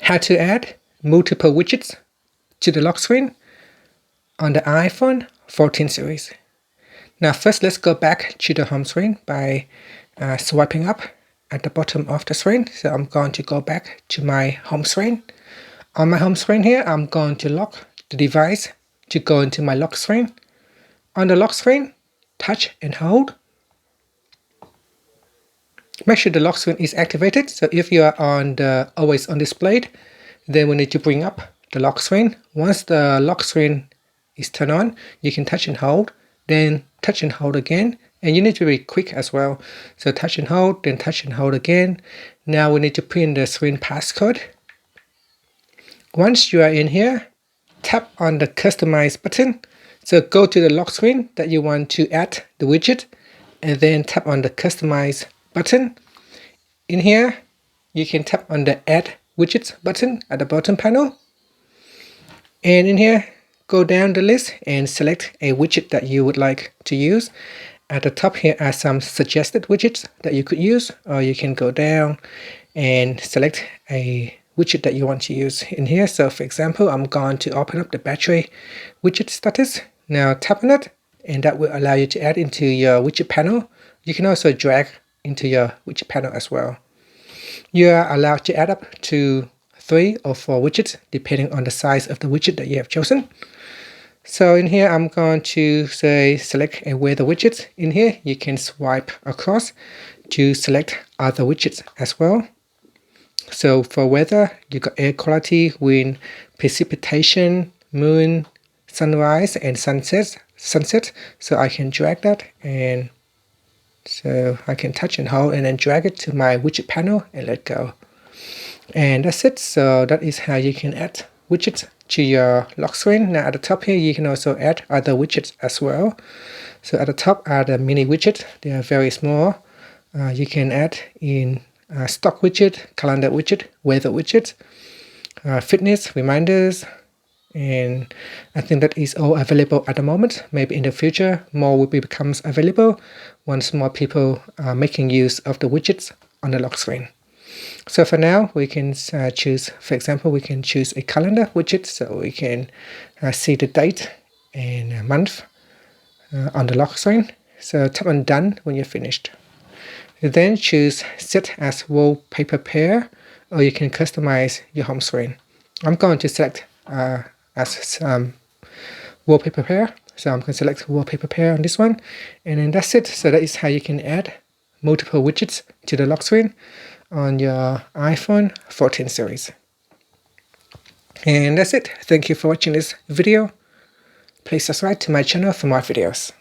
how to add multiple widgets to the lock screen on the iPhone 14 series. Now first let's go back to the home screen by swiping up at the bottom of the screen. So I'm going to go back to my home screen. On my home screen here, I'm going to lock the device to go into my lock screen. On the lock screen, touch and hold. Make sure the lock screen is activated. So if you are on the always on displayed, then we need to bring up the lock screen. Once the lock screen is turned on, you can touch and hold, then touch and hold again. And you need to be quick as well. So touch and hold, then touch and hold again. Now we need to put in the screen passcode. Once you are in here, tap on the customize button. So go to the lock screen that you want to add the widget, and then tap on the customize button. In here, you can tap on the add widgets button at the bottom panel. And in here, go down the list and select a widget that you would like to use. At the top here are some suggested widgets that you could use, or you can go down and select a widget that you want to use in here. So for example, I'm going to open up the battery widget status. Now tap on it, and that will allow you to add into your widget panel. You can also drag into your widget panel as well. You are allowed to add up to 3 or 4 widgets depending on the size of the widget that you have chosen. So in here, I'm going to say select a weather widget. In here, you can swipe across to select other widgets as well. So for weather, you got air quality, wind, precipitation, moon, sunrise, and sunset. So I can drag that, and so I can touch and hold and then drag it to my widget panel and let go. And that's it. So that is how you can add widgets to your lock screen. Now at the top here, you can also add other widgets as well. So at the top are the mini widgets. They are very small. You can add in stock widget, calendar widget, weather widget, fitness, reminders, and I think that is all available at the moment. Maybe in the future more will becomes available once more people are making use of the widgets on the lock screen. So for now, we can choose, for example, we can choose a calendar widget, so we can see the date and month on the lock screen. So tap on done when you're finished. Then choose set as wallpaper pair, or you can customize your home screen. I'm going to select as wallpaper pair. So I'm going to select wallpaper pair on this one, and then that's it. So that is how you can add multiple widgets to the lock screen on your iPhone 14 series. And that's it. Thank you for watching this video. Please subscribe to my channel for more videos.